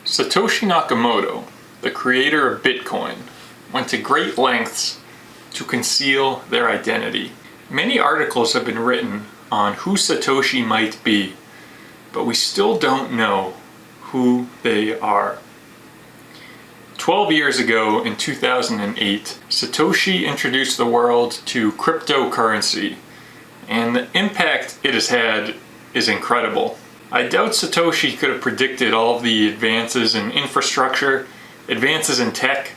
Satoshi Nakamoto, the creator of Bitcoin, went to great lengths to conceal their identity. Many articles have been written on who Satoshi might be, but we still don't know who they are. 12 years ago, in 2008, Satoshi introduced the world to cryptocurrency, and the impact it has had is incredible. I doubt Satoshi could have predicted all of the advances in infrastructure, advances in tech,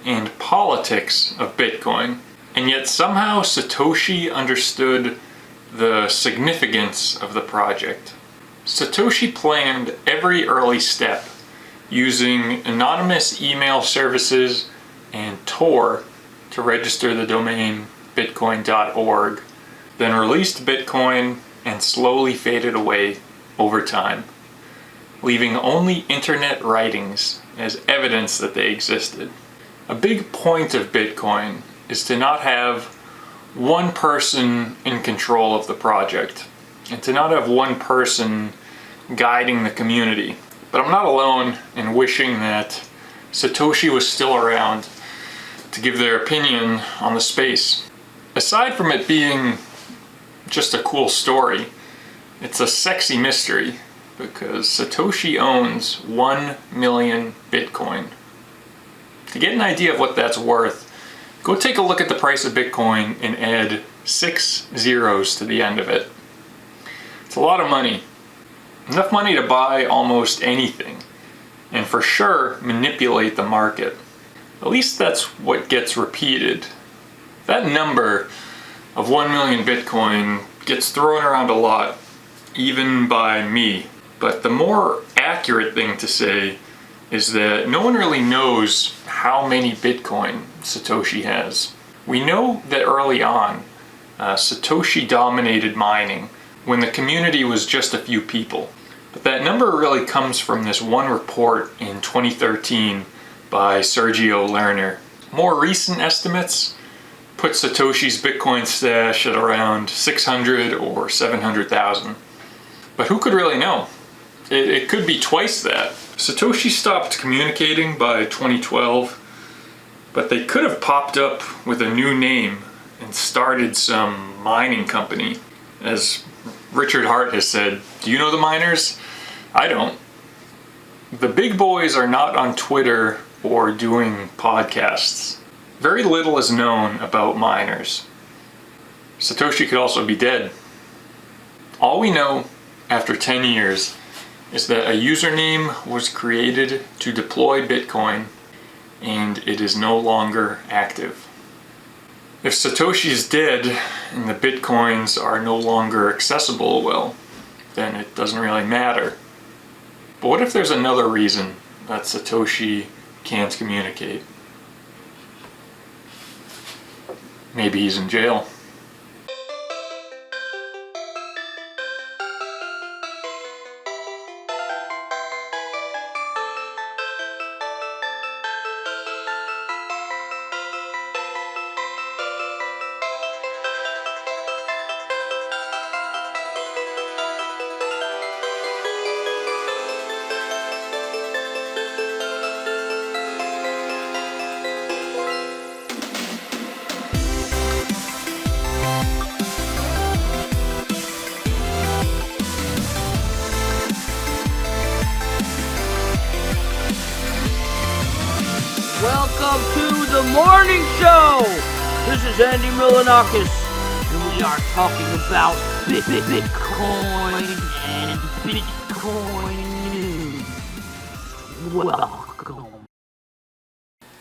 and politics of Bitcoin. And yet somehow Satoshi understood the significance of the project. Satoshi planned every early step using anonymous email services and Tor to register the domain bitcoin.org, then released Bitcoin and slowly faded away over time, leaving only internet writings as evidence that they existed. A big point of Bitcoin is to not have one person in control of the project, and to not have one person guiding the community. But I'm not alone in wishing that Satoshi was still around to give their opinion on the space. Aside from it being just a cool story, it's a sexy mystery because Satoshi owns 1 million Bitcoin. To get an idea of what that's worth, go take a look at the price of Bitcoin and add 6 zeros to the end of it. It's a lot of money. Enough money to buy almost anything, and for sure manipulate the market. At least that's what gets repeated. That number of 1 million Bitcoin gets thrown around a lot, even by me. But the more accurate thing to say is that no one really knows how many Bitcoin Satoshi has. We know that early on, Satoshi dominated mining when the community was just a few people. But that number really comes from this one report in 2013 by Sergio Lerner. More recent estimates put Satoshi's Bitcoin stash at around 600 or 700,000. But who could really know? It could be twice that. Satoshi stopped communicating by 2012, but they could have popped up with a new name and started some mining company. As Richard Hart has said, do you know the miners? I don't. The big boys are not on Twitter or doing podcasts. Very little is known about miners. Satoshi could also be dead. All we know after 10 years is that a username was created to deploy Bitcoin and it is no longer active. If Satoshi is dead and the Bitcoins are no longer accessible, well, then it doesn't really matter. But what if there's another reason that Satoshi can't communicate? Maybe he's in jail. Welcome to the morning show. This is Andy Milanakis, and we are talking about Bitcoin and Bitcoin news. Welcome.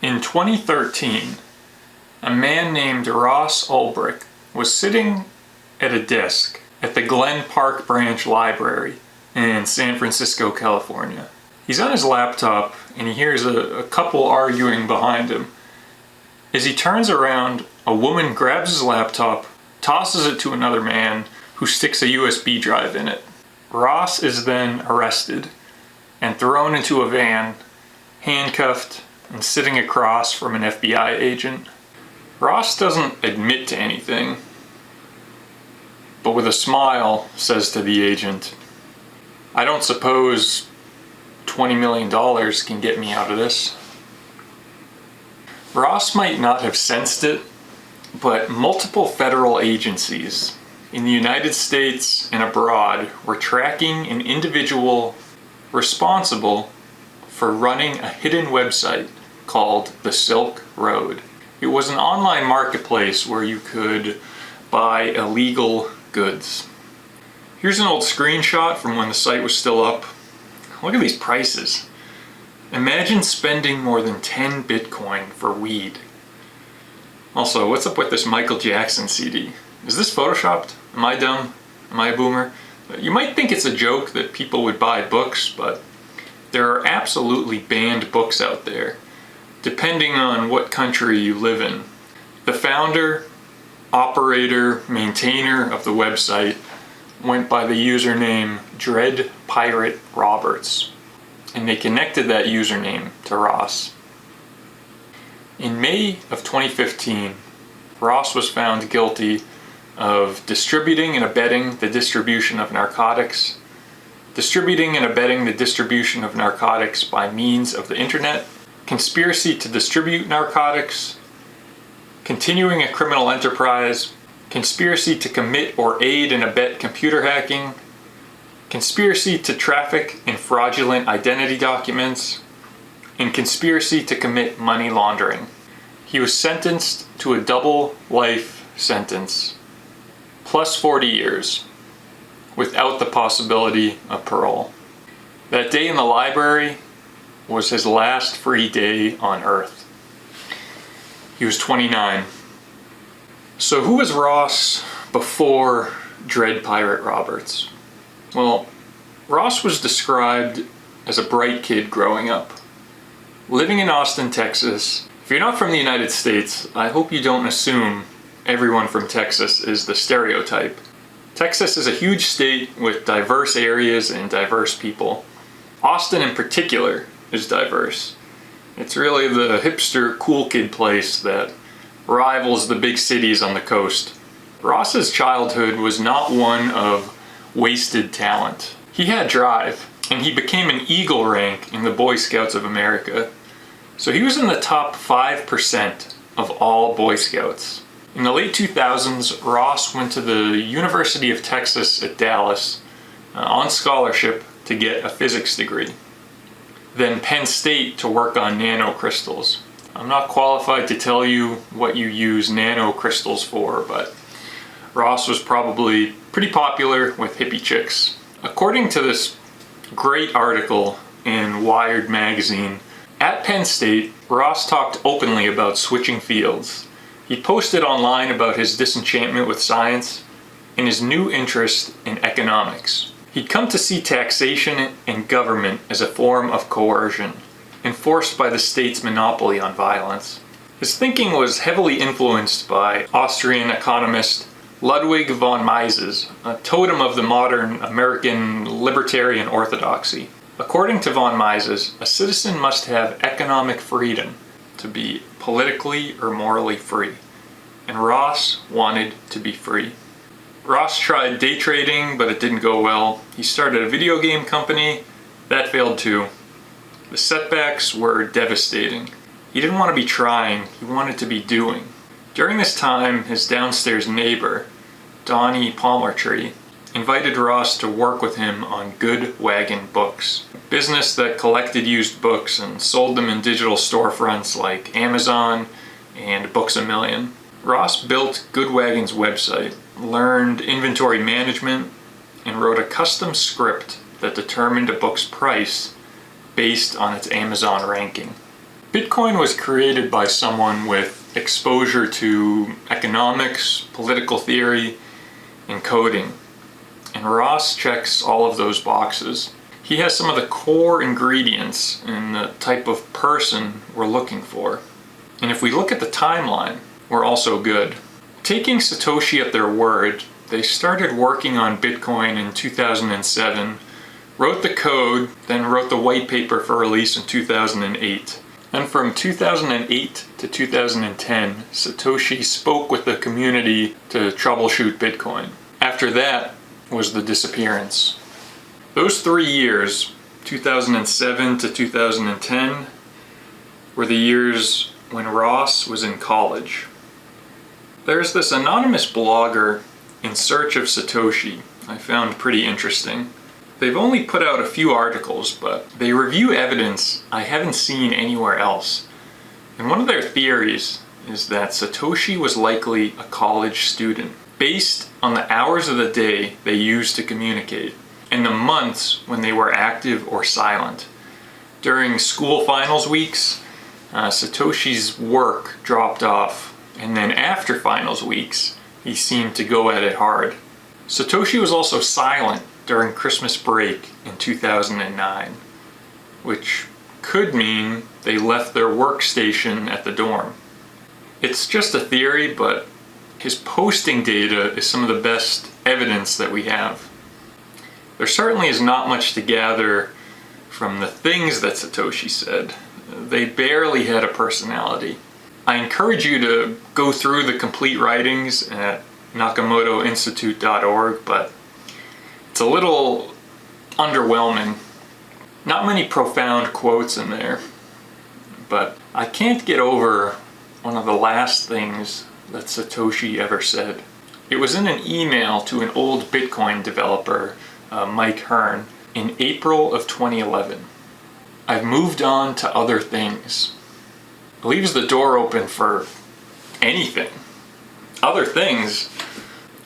In 2013, a man named Ross Ulbricht was sitting at a desk at the Glen Park Branch Library in San Francisco, California. He's on his laptop and he hears a couple arguing behind him. As he turns around, a woman grabs his laptop, tosses it to another man who sticks a USB drive in it. Ross is then arrested and thrown into a van, handcuffed and sitting across from an FBI agent. Ross doesn't admit to anything, but with a smile says to the agent, "I don't suppose $20 million can get me out of this. Ross might not have sensed it, but multiple federal agencies in the United States and abroad were tracking an individual responsible for running a hidden website called the Silk Road. It was an online marketplace where you could buy illegal goods. Here's an old screenshot from when the site was still up. Look at these prices. Imagine spending more than 10 Bitcoin for weed. Also, what's up with this Michael Jackson CD? Is this photoshopped? Am I dumb? Am I a boomer? You might think it's a joke that people would buy books, but there are absolutely banned books out there, depending on what country you live in. The founder, operator, maintainer of the website went by the username Dread Pirate Roberts, and they connected that username to Ross. In May of 2015, Ross was found guilty of distributing and abetting the distribution of narcotics, distributing and abetting the distribution of narcotics by means of the internet, conspiracy to distribute narcotics, continuing a criminal enterprise, conspiracy to commit or aid and abet computer hacking, conspiracy to traffic in fraudulent identity documents, and conspiracy to commit money laundering. He was sentenced to a double life sentence, plus 40 years, without the possibility of parole. That day in the library was his last free day on Earth. He was 29. So who was Ross before Dread Pirate Roberts? Well, Ross was described as a bright kid growing up, living in Austin, Texas. If you're not from the United States, I hope you don't assume everyone from Texas is the stereotype. Texas is a huge state with diverse areas and diverse people. Austin in particular is diverse. It's really the hipster cool kid place that rivals the big cities on the coast. Ross's childhood was not one of wasted talent. He had drive, and he became an Eagle rank in the Boy Scouts of America. So he was in the top 5% of all Boy Scouts. In the late 2000s, Ross went to the University of Texas at Dallas on scholarship to get a physics degree. Then Penn State to work on nanocrystals. I'm not qualified to tell you what you use nanocrystals for, but Ross was probably pretty popular with hippie chicks. According to this great article in Wired magazine, at Penn State, Ross talked openly about switching fields. He posted online about his disenchantment with science and his new interest in economics. He'd come to see taxation and government as a form of coercion, enforced by the state's monopoly on violence. His thinking was heavily influenced by Austrian economist Ludwig von Mises, a totem of the modern American libertarian orthodoxy. According to von Mises, a citizen must have economic freedom to be politically or morally free, and Ross wanted to be free. Ross tried day trading, but it didn't go well. He started a video game company. That failed too. The setbacks were devastating. He didn't want to be trying, he wanted to be doing. During this time, his downstairs neighbor, Donnie Palmertree, invited Ross to work with him on Good Wagon Books, a business that collected used books and sold them in digital storefronts like Amazon and Books A Million. Ross built Good Wagon's website, learned inventory management, and wrote a custom script that determined a book's price based on its Amazon ranking. Bitcoin was created by someone with exposure to economics, political theory, and coding. And Ross checks all of those boxes. He has some of the core ingredients in the type of person we're looking for. And if we look at the timeline, we're also good. Taking Satoshi at their word, they started working on Bitcoin in 2007, wrote the code, then wrote the white paper for release in 2008. And from 2008 to 2010, Satoshi spoke with the community to troubleshoot Bitcoin. After that was the disappearance. Those 3 years 2007 to 2010 were the years when Ross was in college. There's this anonymous blogger in search of Satoshi I found pretty interesting. They've only put out a few articles, but they review evidence I haven't seen anywhere else. And one of their theories is that Satoshi was likely a college student, based on the hours of the day they used to communicate, and the months when they were active or silent. During school finals weeks, Satoshi's work dropped off, and then after finals weeks, he seemed to go at it hard. Satoshi was also silent during Christmas break in 2009, which could mean they left their workstation at the dorm. It's just a theory, but his posting data is some of the best evidence that we have. There certainly is not much to gather from the things that Satoshi said. They barely had a personality. I encourage you to go through the complete writings at nakamotoinstitute.org, but it's a little underwhelming. Not many profound quotes in there, but I can't get over one of the last things that Satoshi ever said. It was in an email to an old Bitcoin developer, Mike Hearn, in April of 2011. "I've moved on to other things." It leaves the door open for anything. Other things?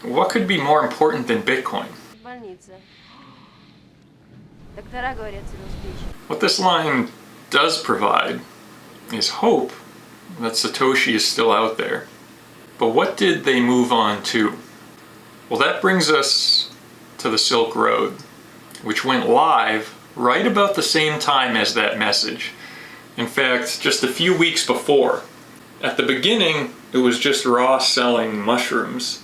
What could be more important than Bitcoin? What this line does provide is hope that Satoshi is still out there. But what did they move on to? Well, that brings us to the Silk Road, which went live right about the same time as that message. In fact, just a few weeks before. At the beginning, it was just Ross selling mushrooms.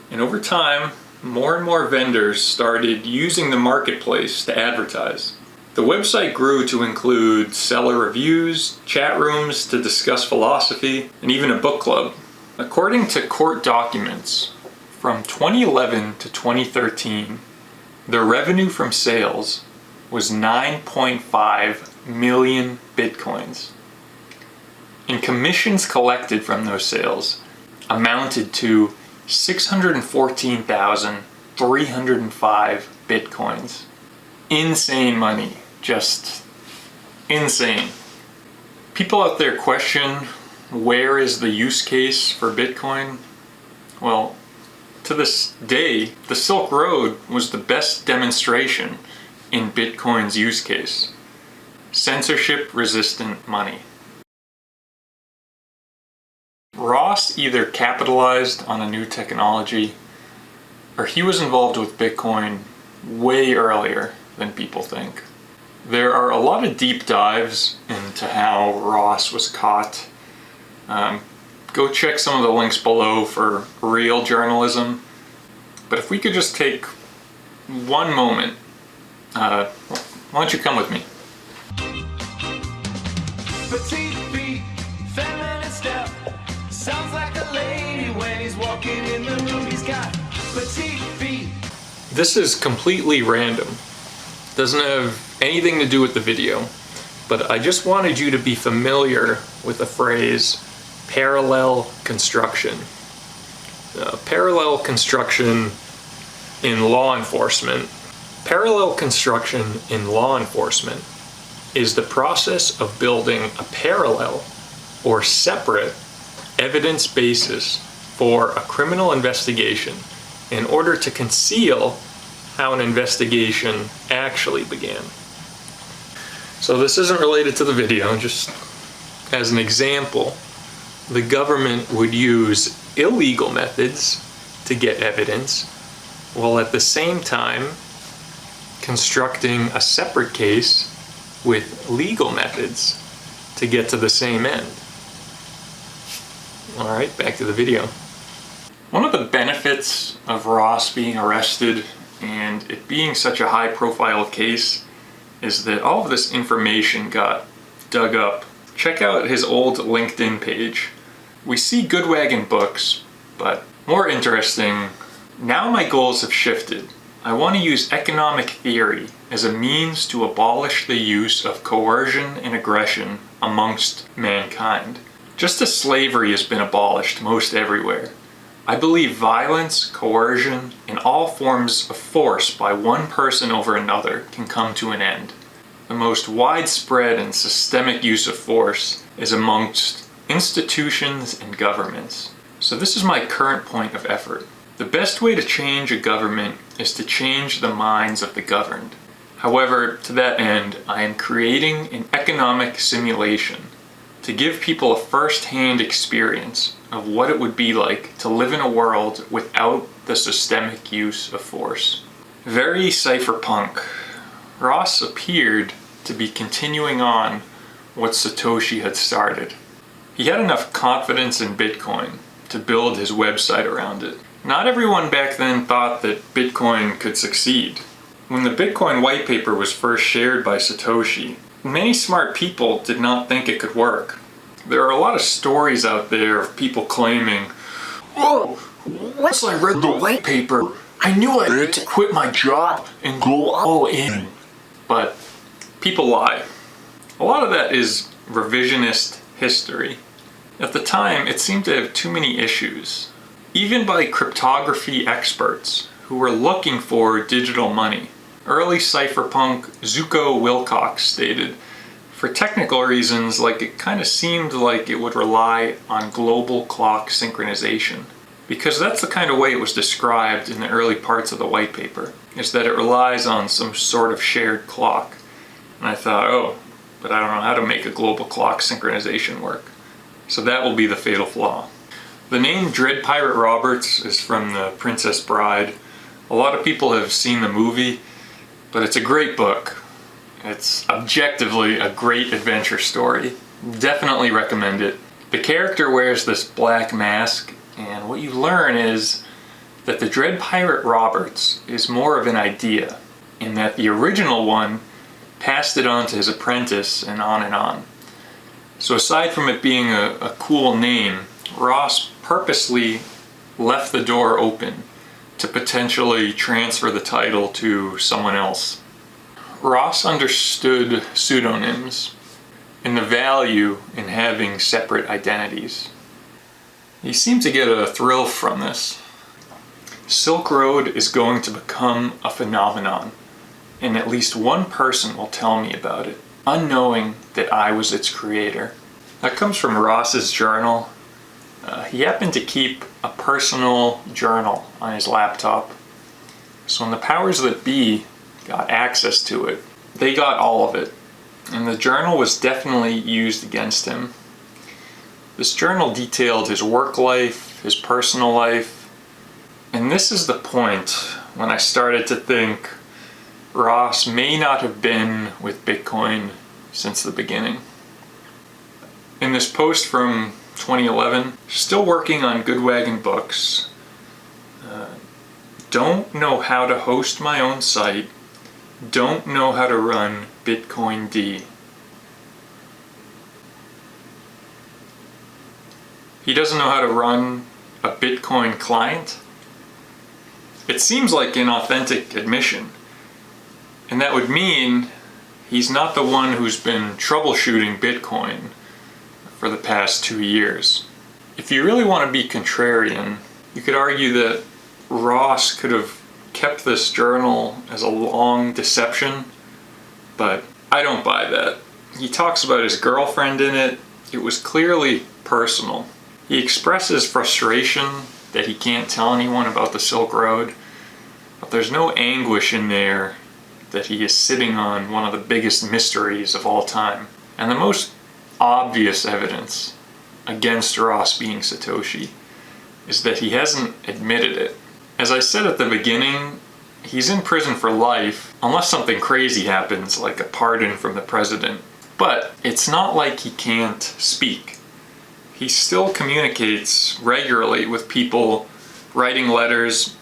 And over time, more and more vendors started using the marketplace to advertise. The website grew to include seller reviews, chat rooms to discuss philosophy, and even a book club. According to court documents, from 2011 to 2013, the revenue from sales was 9.5 million bitcoins. And commissions collected from those sales amounted to 614,305 bitcoins. Insane money. Just insane. People out there question, where is the use case for Bitcoin? Well, to this day, the Silk Road was the best demonstration in Bitcoin's use case. Censorship-resistant money. Ross either capitalized on a new technology, or he was involved with Bitcoin way earlier than people think. There are a lot of deep dives into how Ross was caught. Go check some of the links below for real journalism. But if we could just take one moment, why don't you come with me? Petite feet, feminine step, sounds like a lady when he's walking in the room. He's got petite feet. This is completely random. Doesn't have anything to do with the video, but I just wanted you to be familiar with the phrase parallel construction. Parallel construction in law enforcement. Parallel construction in law enforcement is the process of building a parallel or separate evidence basis for a criminal investigation in order to conceal how an investigation actually began. So this isn't related to the video, just as an example, the government would use illegal methods to get evidence, while at the same time constructing a separate case with legal methods to get to the same end. Alright, back to the video. One of the benefits of Ross being arrested and it being such a high-profile case is that all of this information got dug up. Check out his old LinkedIn page. We see Goodwagon books, but more interesting, now my goals have shifted. I want to use economic theory as a means to abolish the use of coercion and aggression amongst mankind. Just as slavery has been abolished most everywhere, I believe violence, coercion, and all forms of force by one person over another can come to an end. The most widespread and systemic use of force is amongst institutions and governments. So this is my current point of effort. The best way to change a government is to change the minds of the governed. However, to that end, I am creating an economic simulation to give people a first-hand experience of what it would be like to live in a world without the systemic use of force. Very cypherpunk, Ross appeared to be continuing on what Satoshi had started. He had enough confidence in Bitcoin to build his website around it. Not everyone back then thought that Bitcoin could succeed. When the Bitcoin white paper was first shared by Satoshi, many smart people did not think it could work. There are a lot of stories out there of people claiming, "Oh, once I read the white paper, I knew I had to quit my job and go all in." But people lie. A lot of that is revisionist history. At the time, it seemed to have too many issues, even by cryptography experts who were looking for digital money. Early cypherpunk Zuko Wilcox stated, "For technical reasons, it kind of seemed like it would rely on global clock synchronization." Because that's the kind of way it was described in the early parts of the white paper, is that it relies on some sort of shared clock. And I thought, oh, but I don't know how to make a global clock synchronization work. So that will be the fatal flaw. The name Dread Pirate Roberts is from The Princess Bride. A lot of people have seen the movie, but it's a great book. It's objectively a great adventure story. Definitely recommend it. The character wears this black mask, and what you learn is that the Dread Pirate Roberts is more of an idea, in that the original one passed it on to his apprentice and on and on. So aside from it being a cool name, Ross purposely left the door open to potentially transfer the title to someone else. Ross understood pseudonyms and the value in having separate identities. He seemed to get a thrill from this. Silk Road is going to become a phenomenon, and at least one person will tell me about it, unknowing that I was its creator. That comes from Ross's journal. He happened to keep a personal journal on his laptop. So when the powers that be got access to it, they got all of it. And the journal was definitely used against him. This journal detailed his work life, his personal life, and this is the point when I started to think Ross may not have been with Bitcoin since the beginning. In this post from 2011, still working on Good Wagon books, don't know how to host my own site, don't know how to run Bitcoin D. He doesn't know how to run a Bitcoin client? It seems like an authentic admission. And that would mean he's not the one who's been troubleshooting Bitcoin for the past 2 years. If you really want to be contrarian, you could argue that Ross could have kept this journal as a long deception, but I don't buy that. He talks about his girlfriend in it. It was clearly personal. He expresses frustration that he can't tell anyone about the Silk Road, but there's no anguish in there that he is sitting on one of the biggest mysteries of all time. And the most obvious evidence against Ross being Satoshi is that he hasn't admitted it. As I said at the beginning, he's in prison for life unless something crazy happens, like a pardon from the president. But it's not like he can't speak. He still communicates regularly with people, writing letters.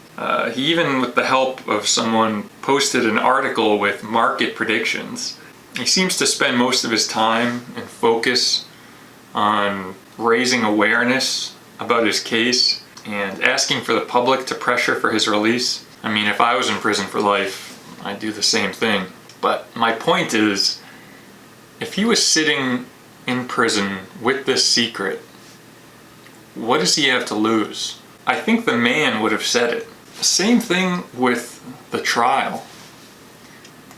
He even, with the help of someone, posted an article with market predictions. He seems to spend most of his time and focus on raising awareness about his case and asking for the public to pressure for his release. I mean, if I was in prison for life, I'd do the same thing. But my point is, if he was sitting in prison with this secret, what does he have to lose? I think the man would have said it. Same thing with the trial.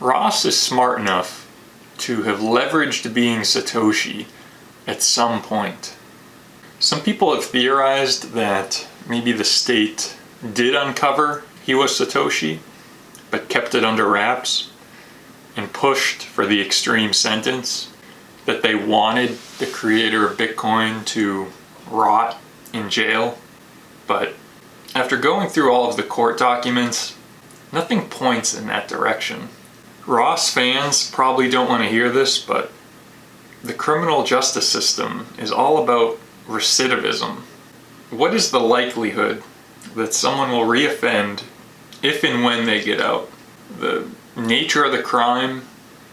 Ross is smart enough to have leveraged being Satoshi at some point. Some people have theorized that maybe the state did uncover he was Satoshi, but kept it under wraps and pushed for the extreme sentence, that they wanted the creator of Bitcoin to rot in jail. But after going through all of the court documents, nothing points in that direction. Ross fans probably don't want to hear this, but the criminal justice system is all about recidivism. What is the likelihood that someone will reoffend if and when they get out? The nature of the crime,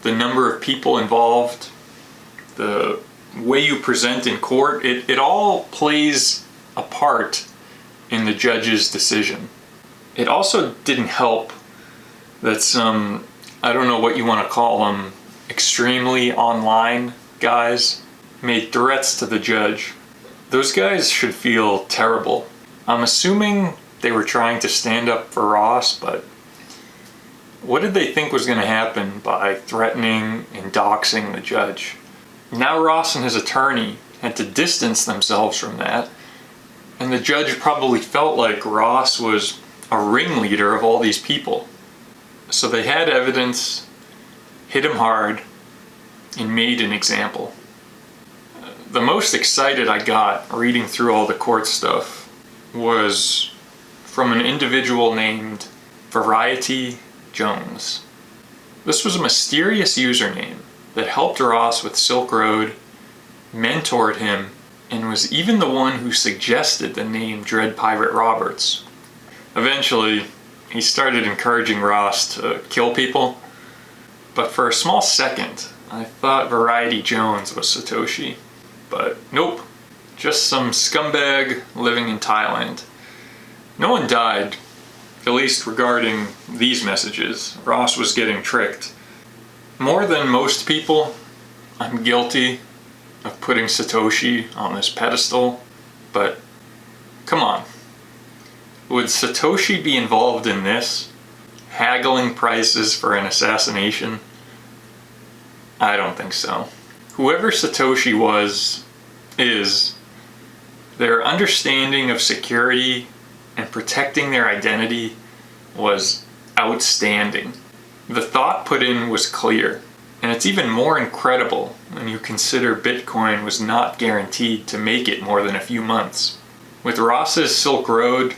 the number of people involved, the way you present in court, it all plays a part in the judge's decision. It also didn't help that some, I don't know what you want to call them, extremely online guys made threats to the judge. Those guys should feel terrible. I'm assuming they were trying to stand up for Ross, but what did they think was going to happen by threatening and doxing the judge? Now Ross and his attorney had to distance themselves from that, and the judge probably felt like Ross was a ringleader of all these people. So they had evidence, hit him hard, and made an example. The most excited I got reading through all the court stuff was from an individual named Variety Jones. This was a mysterious username that helped Ross with Silk Road, mentored him, and was even the one who suggested the name Dread Pirate Roberts. Eventually, he started encouraging Ross to kill people, but for a small second, I thought Variety Jones was Satoshi. But nope, just some scumbag living in Thailand. No one died, at least regarding these messages. Ross was getting tricked. More than most people, I'm guilty of putting Satoshi on this pedestal, but come on. Would Satoshi be involved in this? Haggling prices for an assassination? I don't think so. Whoever Satoshi is, their understanding of security and protecting their identity was outstanding. The thought put in was clear, and it's even more incredible when you consider Bitcoin was not guaranteed to make it more than a few months. With Ross's Silk Road,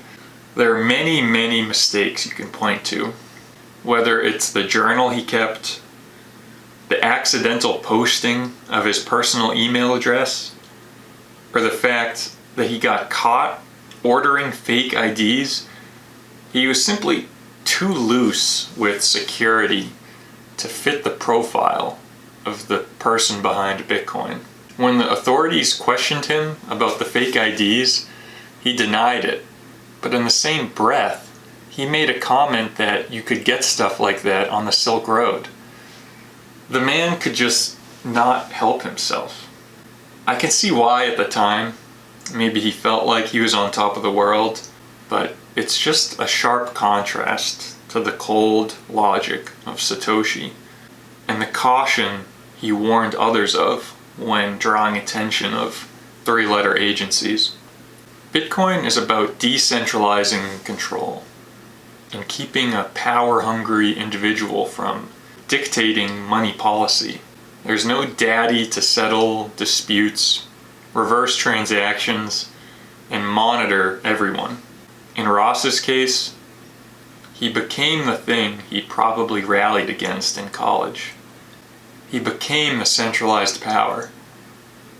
there are many, many mistakes you can point to. Whether it's the journal he kept, the accidental posting of his personal email address, or the fact that he got caught ordering fake IDs, he was simply too loose with security to fit the profile of the person behind Bitcoin. When the authorities questioned him about the fake IDs, he denied it. But in the same breath, he made a comment that you could get stuff like that on the Silk Road. The man could just not help himself. I can see why at the time. Maybe he felt like he was on top of the world, but it's just a sharp contrast to the cold logic of Satoshi and the caution he warned others of when drawing attention of three-letter agencies. Bitcoin is about decentralizing control and keeping a power-hungry individual from dictating money policy. There's no daddy to settle disputes, reverse transactions, and monitor everyone. In Ross's case, he became the thing he probably rallied against in college. He became the centralized power,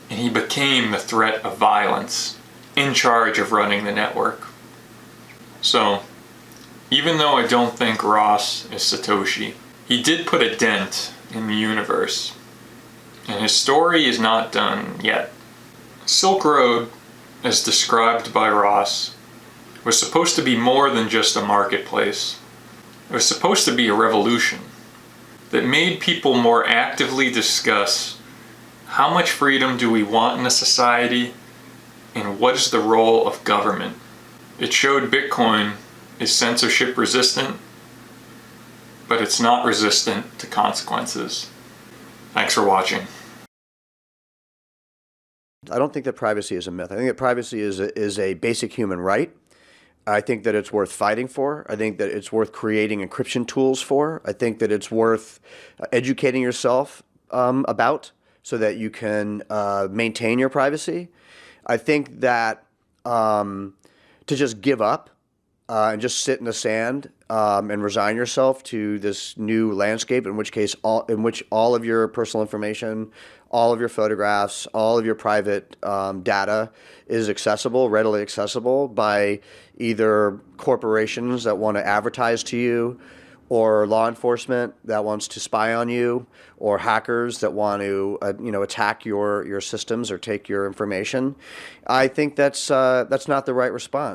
and he became the threat of violence in charge of running the network. So, even though I don't think Ross is Satoshi, he did put a dent in the universe, and his story is not done yet. Silk Road, as described by Ross, was supposed to be more than just a marketplace. It was supposed to be a revolution. that made people more actively discuss how much freedom do we want in a society and what is the role of government. It showed Bitcoin is censorship resistant, but it's not resistant to consequences. Thanks for watching. I don't think that privacy is a myth. I think that privacy is a basic human right. I think that it's worth fighting for. I think that it's worth creating encryption tools for. I think that it's worth educating yourself about so that you can maintain your privacy. I think that to just give up and just sit in the sand and resign yourself to this new landscape, in which all of your personal information, all of your photographs, all of your private data is accessible, readily accessible by either corporations that want to advertise to you, or law enforcement that wants to spy on you, or hackers that want to attack your systems or take your information. I think that's not the right response.